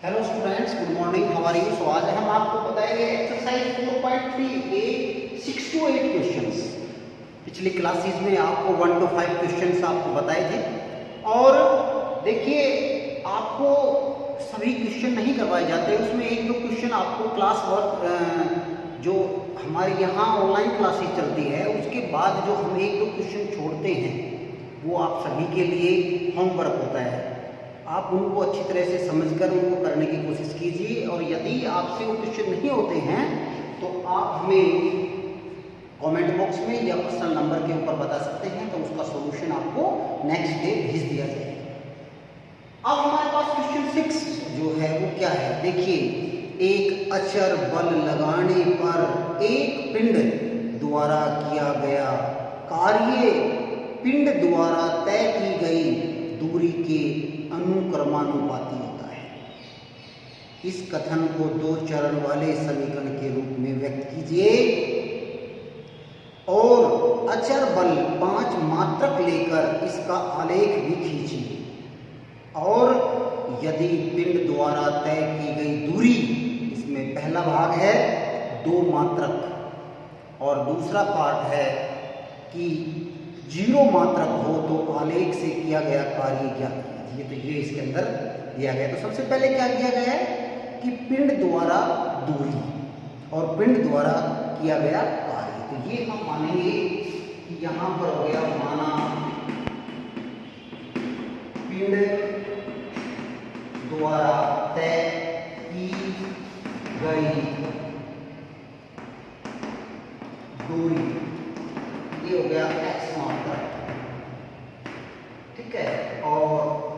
Hello students, good morning, how are you. So आज हम आपको बताएंगे एक्सरसाइज 4.3 ए 6 to 8 क्वेश्चंस। पिछली क्लासेस में आपको 1 to 5 क्वेश्चंस आपको बताए थे और देखिए आपको सभी क्वेश्चन नहीं करवाए जाते, उसमें एक दो क्वेश्चन आपको क्लास वर्क जो हमारे यहाँ ऑनलाइन क्लासेस चलती है उसके बाद जो हम एक दो क्वेश्चन छोड़ते हैं वो आप सभी के लिए होमवर्क होता है। आप उनको अच्छी तरह से समझकर उनको करने की कोशिश कीजिए और यदि आपसे वो क्वेश्चन नहीं होते हैं तो आप हमें कमेंट बॉक्स में या पर्सनल नंबर के ऊपर बता सकते हैं, तो उसका सॉल्यूशन आपको नेक्स्ट डे भेज दिया जाएगा। अब हमारे पास क्वेश्चन 6 जो है वो क्या है, देखिए, एक अचर बल लगाने पर एक पिंड द्वारा किया गया कार्य पिंड द्वारा तय की गई दूरी के अनुक्रमानुपाती होता है। इस कथन को दो चरण वाले समीकरण के रूप में व्यक्त कीजिए और अचर बल 5 मात्रक लेकर इसका आलेख भी खींचिए और यदि पिंड द्वारा तय की गई दूरी, इसमें पहला भाग है 2 मात्रक और दूसरा पार्ट है कि 0 मात्रक हो तो आलेख से किया गया कार्य क्या किया। तो ये इसके अंदर दिया गया। तो सबसे पहले क्या किया गया है कि पिंड द्वारा दूरी और पिंड द्वारा किया गया कार्य। तो ये हम मानेंगे कि यहां पर हो गया माना पिंड द्वारा तय की गई दूरी, ये हो गया x मात्रक, ठीक है। और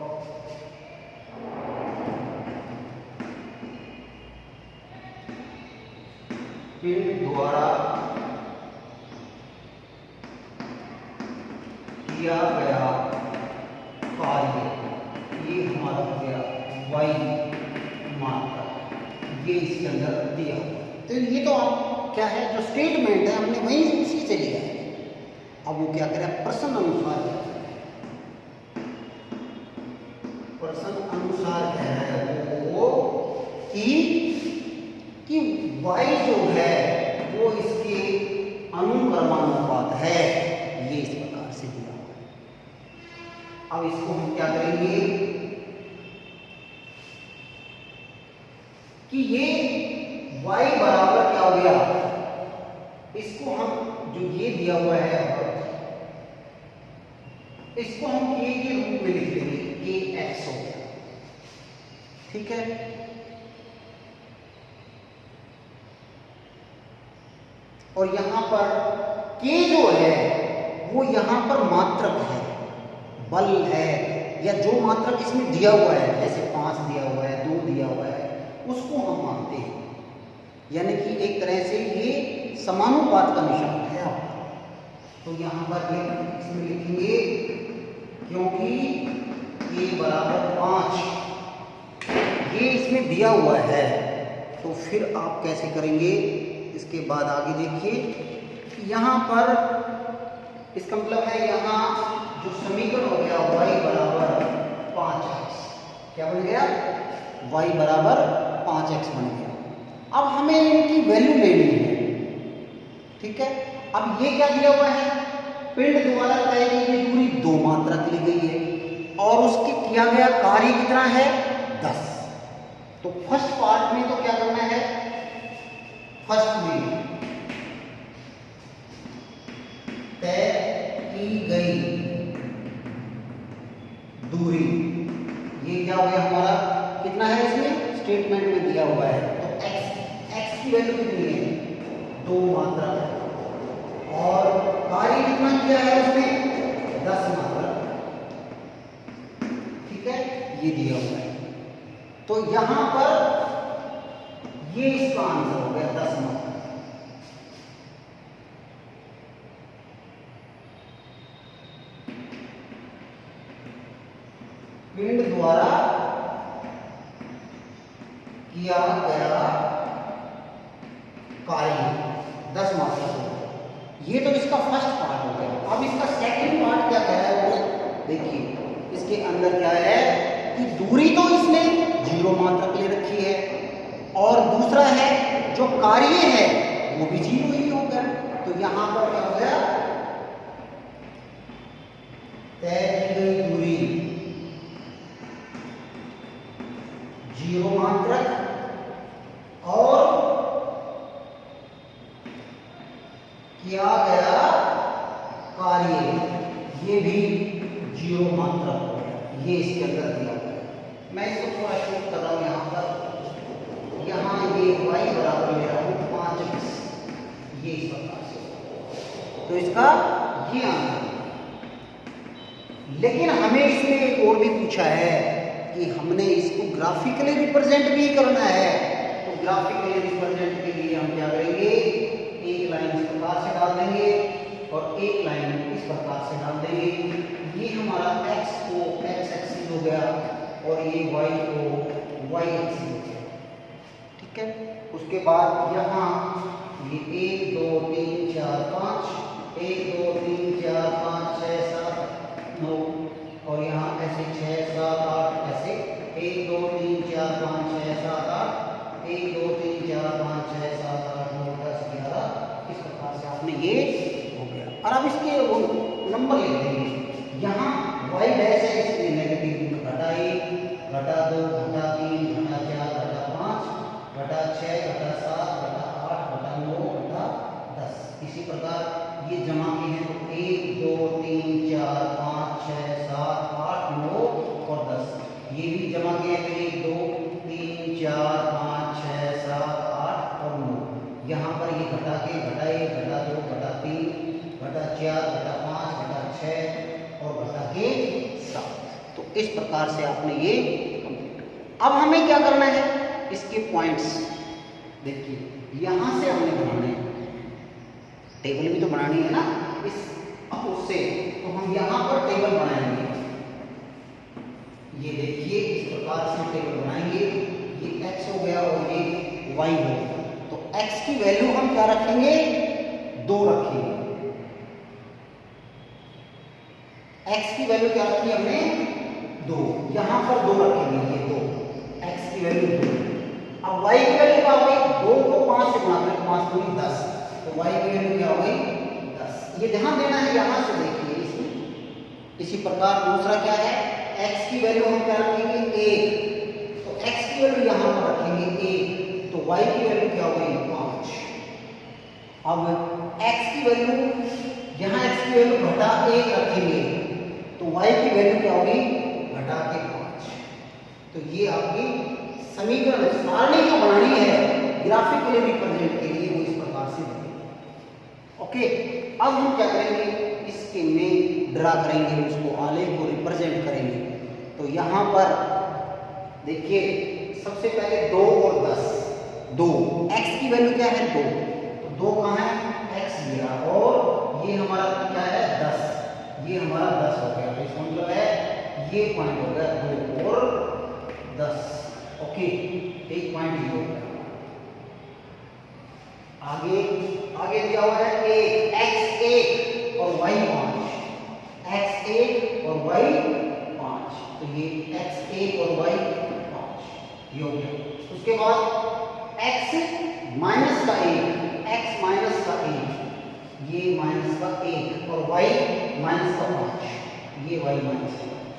पिंड द्वारा किया गया कार्य, ये हमारा हो गया y मात्रक, ये इसके अंदर दिया हुआ। तो ये तो आप क्या है जो स्टेटमेंट है हमने वही उसी से लिया है। अब वो क्या करें, प्रश्न अनुसार क्या है वो कि y जो है वो इसके अनुक्रमानुपात है, ये इस प्रकार से दिया हुआ है। अब इसको हम क्या करेंगे कि ये y बराबर क्या हो गया, इसको हम जो ये दिया हुआ है इसको हम k के रूप में लिख लेंगे, kx हो गया, ठीक है। और यहां पर k जो है वो यहां पर मात्रक है, बल है, या जो मात्रक इसमें दिया हुआ है, जैसे 5 दिया हुआ है, 2 दिया हुआ है, उसको हम मानते हैं। यानी कि एक तरह से ये समानुपात का निशान है आपका। तो यहां पर इसमें लिखेंगे क्योंकि a बराबर 5 ये इसमें दिया हुआ है, तो फिर आप कैसे करेंगे, इसके बाद आगे देखिए यहां पर इसका मतलब है यहां जो समीकरण हो गया y बराबर 5x, क्या बन गया, y बराबर 5x बन गया। अब हमें इनकी वैल्यू लेनी है, ठीक है। अब ये क्या दिया हुआ है, पिंड द्वारा तय की गई दूरी 2 मात्रक ली गई है और उसके किया गया कार्य कितना है, 10। तो फर्स्ट पार्ट में तो क्या करना है, फर्स्ट में तय की गई दूरी, ये क्या हो गया हमारा, कितना है इसमें स्टेटमेंट में दिया हुआ है, तो x की वैल्यू कितनी है, 2 मात्रक है और कार्य कितना किया है उसमें, 10 मात्रक, ठीक है, ये दिया हुआ है। तो यहां पर ये इसका आंसर हो गया 10 मात्रक। पिंड द्वारा किया गया कार्य 10 मात्रक हो गया। ये तो इसका फर्स्ट पार्ट हो गया। अब इसका सेकंड पार्ट क्या कह रहा है वो देखिए, इसके अंदर क्या है कि दूरी तो इसने 0 मात्रक ले रखी कार्य है वो भी 0 ही होगा। तो यहां पर क्या हो गया, तय की गई दूरी 0 मात्रक और किया गया कार्य ये भी 0 मात्रक हो गया। ये इसके अंदर दिया हुआ है। मैं इसको थोड़ा शूट कर रहा हूं यहां पर। यहां ये y बराबर ले रहा हूं 5x, ये इस प्रकार से। तो इसका ये आंसर। लेकिन हमें इसमें एक और भी पूछा है कि हमने इसको ग्राफिकली रिप्रेजेंट भी करना है। तो ग्राफिकली रिप्रेजेंट के लिए हम क्या करेंगे, एक लाइन इस प्रकार से डाल देंगे और एक लाइन इस प्रकार से डाल देंगे। ये हमारा x को x एक्सिस हो गया और ये y को y एक्सिस हो गया। ठीक है। उसके बाद यहाँ ये 1 2 3 4 5, 1 2 3 4 5 6 7 9 और यहाँ ऐसे 6 7 8 ऐसे 1 2 3 4 5 6 7 8, 1 2 3 4 5 6 7 8 9 10 11, इस प्रकार से आपने ये हो गया। और अब इसके नंबर लिख देंगे। यहाँ y डैश है इसलिए नेगेटिव घटा 1 घटा 2 घटा 3 घटा 4 घटा 5 घटा 6 घटा 7 घटा 8 घटा 9 घटा 10। इसी प्रकार ये जमा के हैं तो 1 2 3 4 5 6 7 8 9 और 10। ये भी जमा के हैं तो 1 2 3 4 5 6 7 8 और 9। यहाँ पर ये घटा के घटा 1 घटा 2 घटा 3 घटा 4 घटा 5 घटा 6 और घटा के 7। तो इस प्रकार से आपने ये कंप्लीट किया। अब हमें क्या करना है, इसके पॉइंट्स देखिए यहां से हमने बनाने हैं, टेबल भी तो बनानी है ना इस उससे। तो हम यहां पर टेबल बनाएंगे। ये देखिए इस प्रकार से टेबल बनाएंगे। ये x हो गया और ये y हो गया। तो x की वैल्यू हम क्या रखेंगे, 2 रखेंगे। x की वैल्यू क्या रखी हमने, 2। यहां पर 2 रखेंगे, ये 2 x की वैल्यू 2। अब y की वैल्यू क्या हो गई, 2 को 5 से गुणा करें, 5 दूनी 10, तो y की वैल्यू क्या हो गई 10। ये ध्यान देना है, यहां से देखिए इसमें। इसी प्रकार दूसरा क्या है, x की वैल्यू हम क्या रखेंगे 1, तो x की वैल्यू यहां पर रखेंगे 1, तो y की वैल्यू क्या हो गई 5। अब x की वैल्यू यहां x की वैल्यू घटा 1 रखेंगे, तो y की वैल्यू क्या होगी घटा के 5। तो ये आपकी समीकरण सारणी जो बनानी है ग्राफिकली रिप्रेजेंट के लिए वो इस प्रकार से बनेगी। ओके, अब हम क्या करेंगे, इसके में ड्रा करेंगे, उसको आलेख को रिप्रेजेंट करेंगे। तो यहाँ पर देखिए सबसे पहले 2 और 10, 2 x की वैल्यू क्या है 2, तो 2 कहाँ है x लिया और ये हमारा क्या है 10, ये हमारा 10 हो गया। इसका मतलब है ये पॉइंट हो गया 2 और 10। ओके, एक पॉइंट ये हो गया। आगे आगे दिया हुआ है x1 और y5, x1 और y5, तो ये x1 और y5 ये हो गया। उसके बाद x माइनस का 1, x माइनस का 1, ये माइनस का 1 और y माइनस का 5, ये y माइनस का 5,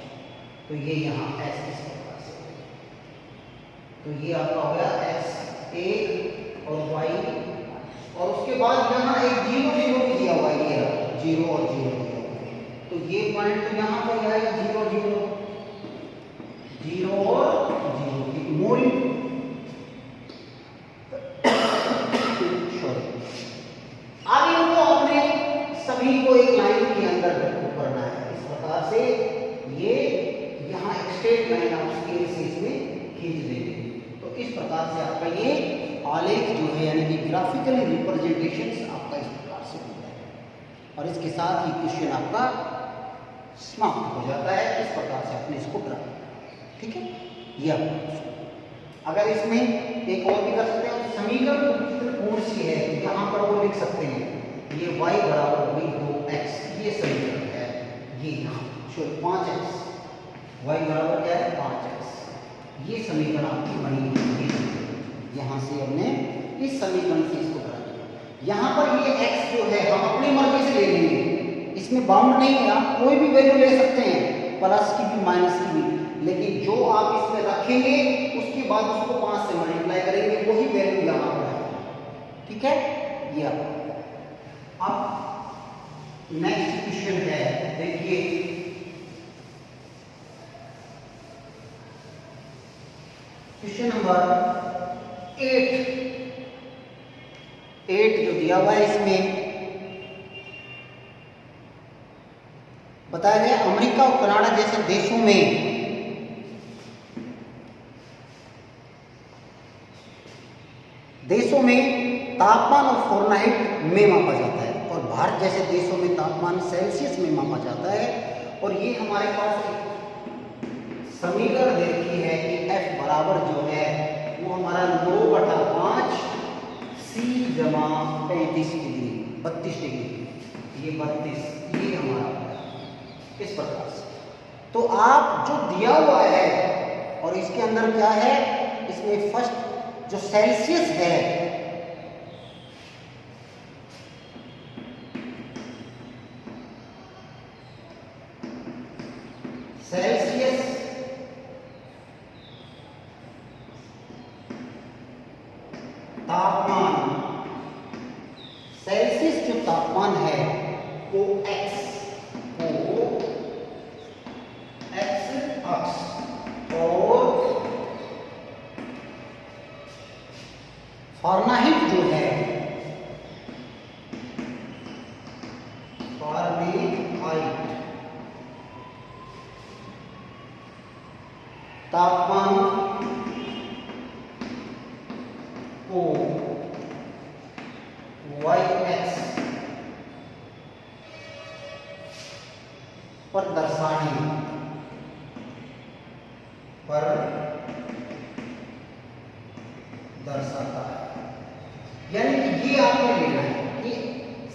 तो ये यहाँ x इस प्रकार से, तो ये आपका हो गया x1 और y। और उसके बाद यहाँ एक 0 0 भी दिया हुआ है, ये 0 और 0, तो ये पॉइंट तो यहाँ पर आएगा 0 0 0 और 0 की मूल आगे इनको अपने सभी को एक लाइन के अंदर करना है। इस प्रकार से ये यहाँ एक स्ट्रेट लाइन आप स्केल से इसमें खींच देंगे। तो इस प्रकार से आपका ये आलेख जो है यानी कि ग्राफिकल रिप्रेजेंटेशन आपका इस प्रकार से होता है। और इसके साथ ही क्वेश्चन आपका समाप्त हो जाता है। इस प्रकार से आपने इसको ड्रा करना, ठीक है। ये आपका, अगर इसमें एक और भी कर सकते हैं, समीकरण कौन सी है यहाँ पर वो लिख सकते हैं। ये y बराबर होगी 2x, ये समीकरण है, ये यहाँ 5x, y बराबर क्या है 5x, ये समीकरण आपकी बनी है। यहाँ से हमने इस समीकरण से इसको घटाएंगे। यहाँ पर ये x जो है हम अपनी मर्जी से ले लेंगे, इसमें बाउंड नहीं है, आप कोई भी वैल्यू ले सकते हैं, प्लस की भी माइनस की भी, लेकिन जो आप इसमें रखेंगे उसके बाद उसको 5 से मल्टीप्लाई करेंगे, वही वैल्यू यहाँ पर है। ठीक है, ये अब नेक्स्ट क्वेश्चन है, देखिए क्वेश्चन नंबर 8 जो दिया हुआ है इसमें बताया गया अमेरिका और कनाडा जैसे देशों में तापमान और फ़ारेनहाइट में मापा जाता है, और भारत जैसे देशों में तापमान सेल्सियस में मापा जाता है। और ये हमारे पास समीकरण दे रखी है कि F बराबर जो है वो हमारा 9/5 C जमा 35 डिग्री 32 डिग्री, ये 32, ये हमारा इस प्रकार से। तो आप जो दिया हुआ है और इसके अंदर क्या है, इसमें फर्स्ट जो सेल्सियस है तापमान, सेल्सियस जो तापमान है वो x अक्ष और फ़ारेनहाइट जो है फ़ारेनहाइट तापमान को y पर दर्शाता है। यानी कि ये आपने लेना है कि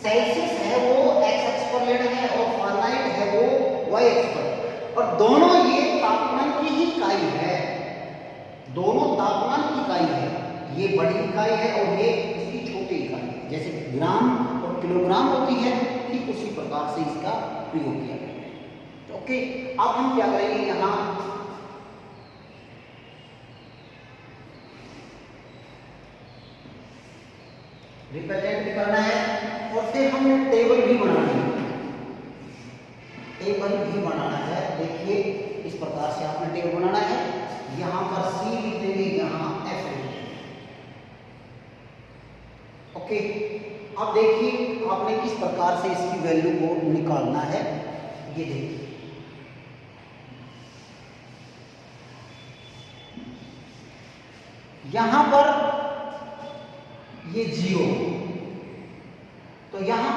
सेल्सियस है वो x अक्ष पर लेना है और फ़ारेनहाइट है वो y अक्ष पर, और दोनों ये तापमान की ही इकाई है, दोनों तापमान की इकाई है, ये बड़ी इकाई है और ये इसकी छोटी इकाई है। जैसे ग्राम और किलोग्राम होती है, ठीक उसी प्रकार से इसका प्रयोग किया गया है। तो ओके, अब हम क्या करेंगे, यहाँ रिप्रेजेंट करना है और फिर हमें टेबल भी बनाना है। देखिए इस प्रकार से आपने टेबल बनाना है, यहाँ पर C लिख देंगे, यहाँ F लिख देंगे। ओके, अब देखिए आपने किस प्रकार से इसकी वैल्यू को निकालना है, ये देखिए यहाँ पर ये 0, तो यहाँ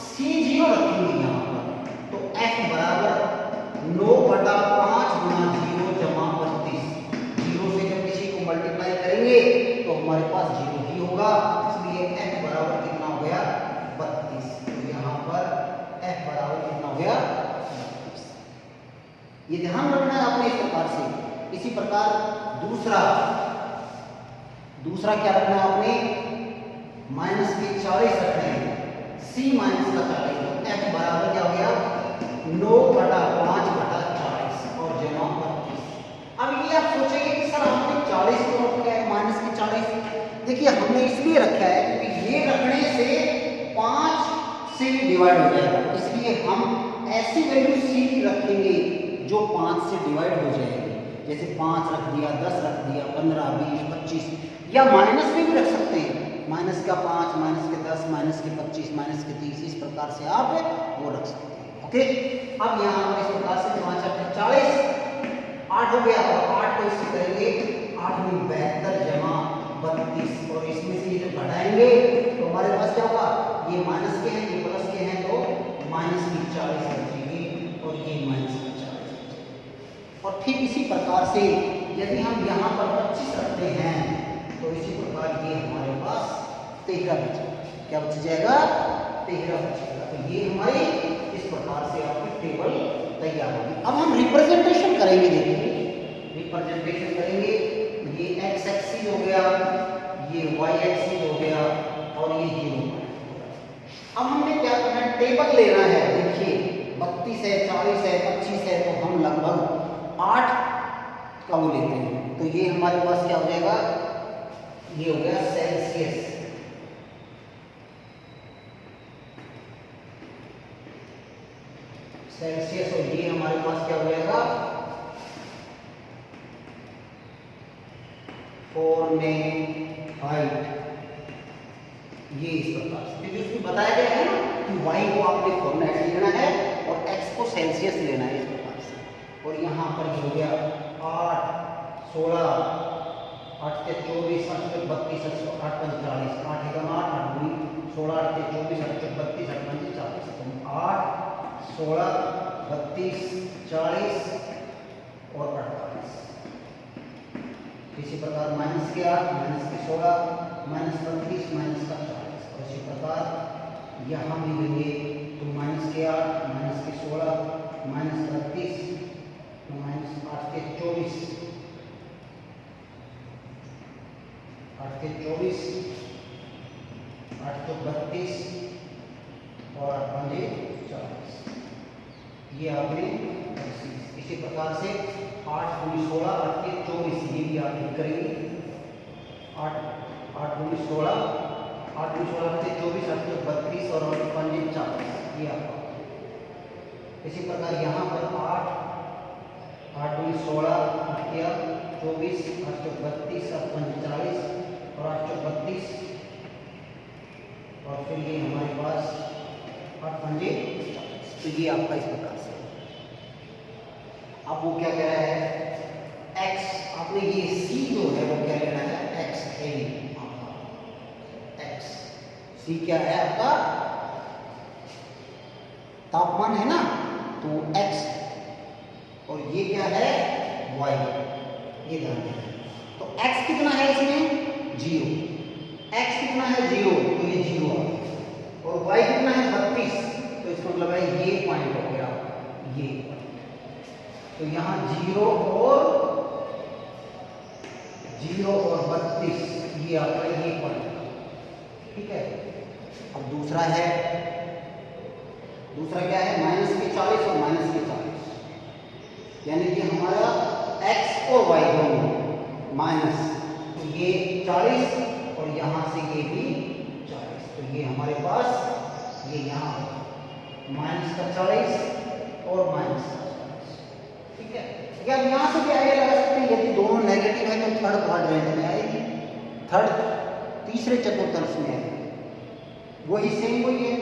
C0 रखेंगे यहाँ पर, तो F बराबर 9/5 गुना 0 जमा 32। 0 से जब किसी को मल्टीप्लाई करेंगे तो हमारे पास 0 ही होगा, इसलिए F बराबर कितना हो गया 32। तो यहाँ पर F बराबर कितना हो गया 32। ये ध्यान रखना है आपने इस प्रकार से। इसी प्रकार दूसरा क्या रखना है आपने, माइनस के 40 रखने हैं, C माइनस का 40, तो F बराबर क्या हो गया 9/5/40 और जमा 32। अब ये आप सोचेंगे कि सर आपने 40 क्यों रखा है, माइनस के 40? देखिए हमने इसलिए रखा है क्योंकि ये रखने से 5 से डिवाइड हो जाएगा, इसलिए हम ऐसी वैल्यू C की रखेंगे जो 5 से डिवाइड हो जाएगी। जैसे 5 रख दिया, 10 रख दिया, 15, 20, 25, या माइनस में भी रख सकते हैं, माइनस का 5, माइनस के 10, माइनस के 25, माइनस के 30, इस प्रकार से आप वो रख सकते हैं। ओके, अब यहाँ पर इस प्रकार से 5 × 40 8 हो गया, और 8 को इससे करेंगे 8 में 72 जमा 32, और इसमें से जब घटाएंगे तो हमारे पास क्या होगा, ये माइनस के हैं, ये प्लस के हैं, तो माइनस की 40 रखेंगे और ये माइनस की 40। और ठीक इसी प्रकार से यदि हम यहाँ पर 25 रखते हैं तो इसी प्रकार ये हमारे पास 13 बचेगा। क्या बच जाएगा, 13 बचेगा। तो ये हमारी इस प्रकार से आपकी टेबल तैयार होगी। अब हम रिप्रेजेंटेशन करेंगे, देखिए रिप्रेजेंटेशन करेंगे, ये x एक्सिस हो गया, ये वाई एक्सिस हो गया और ये 0। अब हमने क्या करना है, टेबल लेना है। देखिए 32 है, 40 है, 25 है, तो हम लगभग 8 का वो लेते हैं। तो ये हमारे पास क्या हो जाएगा, ये हो गया सेल्सियस। सेल्सियस और ये हमारे पास क्या हो जाएगा, फ़ारेनहाइट। ये इस प्रकार से, क्योंकि उसमें बताया गया है ना कि वाई को आपने फ़ारेनहाइट लेना है और एक्स को सेल्सियस लेना है, इस प्रकार से। और यहाँ पर ये हो गया 8, 16, 8 के 24, 8 के 32, 8 के 40, 8 एकम 8, 8 दूनी 16, 8 के 24, 8 के 32, 8 पंजे 40। तो 8, 16, 32, 40 और 48। इसी प्रकार माइनस के 8, माइनस के 16, माइनस 32, माइनस का 40। और इसी प्रकार यहाँ भी लेंगे तो माइनस के 8, माइनस के 16, माइनस 32, माइनस 8 के 24, 8 के 24, 8 के 32 और 8 पंजे 40। ये आपने इसी प्रकार से 8 दूनी 16, 8 के 24, ये भी आप लिख करेंगे। 8 दूनी 16, 8 दूनी 16 के 24, 8 के 32 और 8 पंजे 40, ये आपका। इसी प्रकार यहाँ पर 8 दूनी 16, 8 के 24, 8 के 32, 8 पंजे 40 और 8 के 32 और फिर ये हमारे पास 8 पंजे 40। तो ये आपका इस प्रकार से। अब वो क्या कह रहा है, x, आपने ये c जो है वो क्या लेना है, x है आपका। x c क्या है आपका, तापमान है ना, तो x, और ये क्या है y, ये ध्यान देना। तो x कितना है इसमें 0, x कितना है 0, तो ये 0 आ गया। और y कितना है 32, तो इसका मतलब है ये पॉइंट हो गया, ये। तो यहाँ 0 और 32, ये आपका ये पॉइंट, ठीक है। अब दूसरा है, दूसरा क्या है, माइनस के 40 और माइनस के 40, यानी कि हमारा x और y दोनों माइनस, तो ये 40 और यहाँ से ये भी 40। तो ये हमारे पास ये यहाँ माइनस का 40 और माइनस का 40, ठीक है। या हम यहाँ से भी आइडिया लगा सकते हैं, यदि दोनों नेगेटिव है तो थर्ड क्वाड्रेंट में आएगी, थर्ड तीसरे चतुर्थांश में आएगी, वही सेम वही है,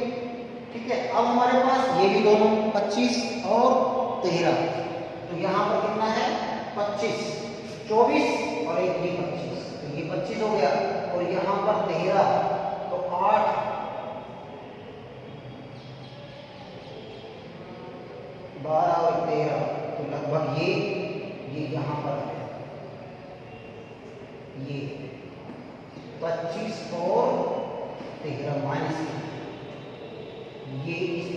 ठीक है। अब हमारे पास ये भी दोनों 25 और 13, तो यहाँ पर कितना है 25, 24 और एक ये 25, तो ये 25 हो गया। और यहाँ पर 13, तो 8, 12 और 13, तो लगभग ये यहाँ पर है, ये 25 और 13 माइनस, ये इस।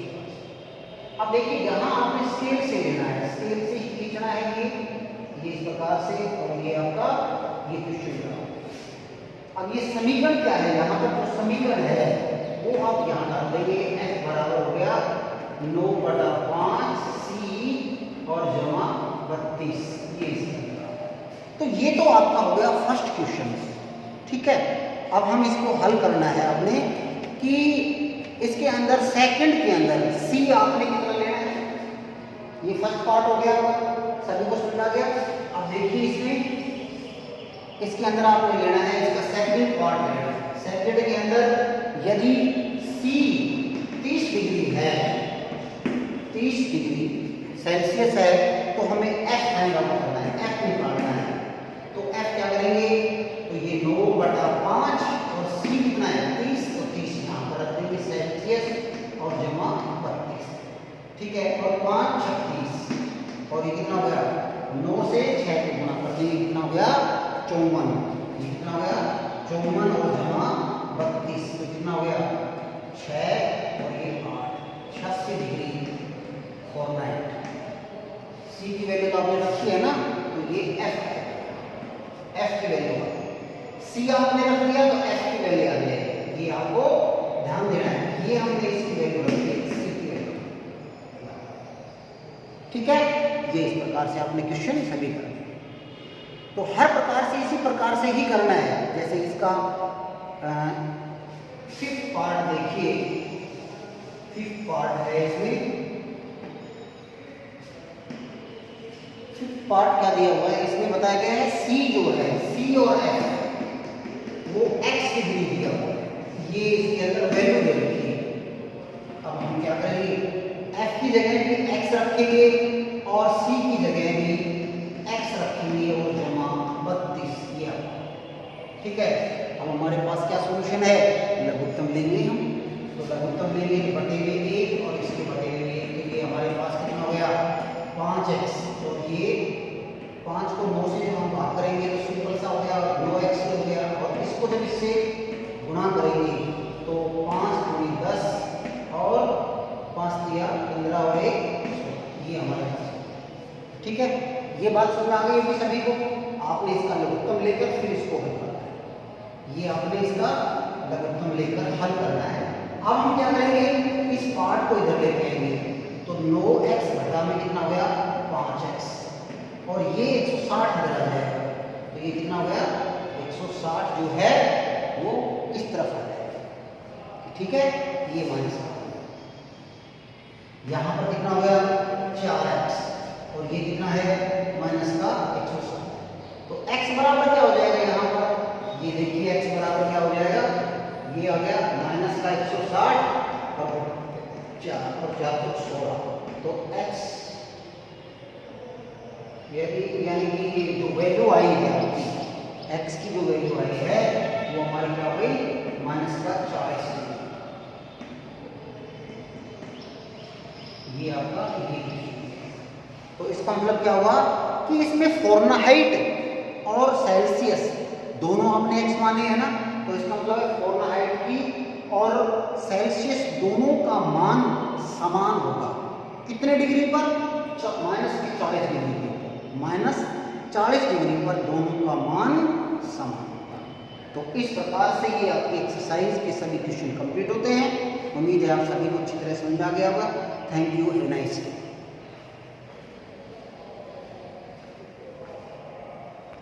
अब देखिए यहाँ आपने स्केल से लेना है, स्केल से ही खींचना है ये इस प्रकार से, और ये आपका ये क्वेश्चन। अब ये समीकरण क्या है, यहाँ पर जो समीकरण है वो आप यहाँ डाल देंगे, f बराबर हो गया 9/5 c और जमा 32, ये इसका। तो ये तो आपका हो गया फर्स्ट क्वेश्चन, ठीक है। अब हम इसको हल करना है आपने कि इसके अंदर सेकंड के अंदर c आपने कितना लेना है, ये फर्स्ट पार्ट हो गया, सभी को समझ आ गया। अब देखिए इसमें, इसके अंदर आपने लेना है इसका सेकंड पार्ट लेना है। सेकंड के अंदर यदि c 30 डिग्री है, 30 डिग्री सेल्सियस है, तो हमें f फाइंड आउट करना है, f निकालना है। तो f क्या करेंगे, तो ये 9/5 और c कितना है 30, तो 30 यहाँ पर रख देंगे सेल्सियस और जमा 32, ठीक है। और 5 36, और ये कितना हो गया 9 से 6 को गुणा कर देंगे, कितना हो गया 54, ये कितना हो गया 54 और जमा 32, तो कितना हो गया 6 और ये 8, 86 डिग्री फ़ारेनहाइट। c की वैल्यू तो आपने रखी है ना, तो ये f की वैल्यू है। सी आपने रख दिया तो एफ की वैल्यू आ जाएगी। ये आपको ध्यान देना है, ये हमने इसकी वैल्यू रखी है, सी की वैल्यू। ठीक है, ये इस प्रकार से आपने क्वेश्चन सभी करना है। तो हर प्रकार से इसी प्रकार से ही करना है। जैसे इसका 5th पार्ट देखिए, 5th पार्ट है इसमें। 5th पार्ट क्या दिया हुआ है इसमें बताया गया है, सी जो है, सी और एफ वो एक्स डिग्री दिया हुआ है, ये इसके अंदर वैल्यू दे रखी है। अब हम क्या करेंगे, एफ की जगह भी एक्स रखेंगे और सी की जगह भी एक्स रखेंगे और जमा 32 ये। ठीक है, अब हमारे पास क्या सॉल्यूशन है, लघुत्तम लेंगे हम। तो लघुत्तम लेंगे बटे में 1 और इसके बटे में 1, तो ये हमारे पास कितना हो गया 5x, और ये 5 को 9 से जब हम भाग करेंगे तो सिंपल सा हो गया 9x हो गया, और इसको जब इससे गुणा करेंगे तो 5 × 10 और 5 दिया 15 और 1 ये हमारे पास। ठीक है, ये बात समझ आ गई होगी सभी को। आपने इसका लघुत्तम लेकर फिर इसको हल करना है, ये आपने इसका लघुत्तम लेकर हल करना है। अब हम क्या करेंगे, इस पार्ट को इधर लेके आएंगे, तो 9x घटा में कितना हो गया 5x, और ये 160 इधर आ जाएगा, तो ये कितना हो गया 160 जो है वो इस तरफ आ जाएगा। ठीक है, ये माइनस यहाँ पर कितना हो गया 4x, और ये कितना है माइनस का 160, तो x बराबर क्या हो जाएगा यहाँ पर, ये देखिए x बराबर क्या हो जाएगा, ये आ गया माइनस का 160 और 4 और 4 तो 16, तो x यानी कि जो वैल्यू आई है x की जो वैल्यू आई है वो हमारी क्या हो गई माइनस का 40। ये आपका ये, तो इसका मतलब क्या हुआ कि इसमें फ़ारेनहाइट और सेल्सियस दोनों आपने x माने हैं ना, तो इसका मतलब है फ़ारेनहाइट की और सेल्सियस दोनों का मान समान होगा। कितने डिग्री पर, -40 डिग्री पर, -40 डिग्री पर दोनों का मान समान होगा। तो इस प्रकार से ये आपकी एक्सरसाइज के सभी क्वेश्चन कंप्लीट होते हैं। उम्मीद है आप सभी को अच्छी तरह समझ आ गया होगा। Thank you, have a nice day.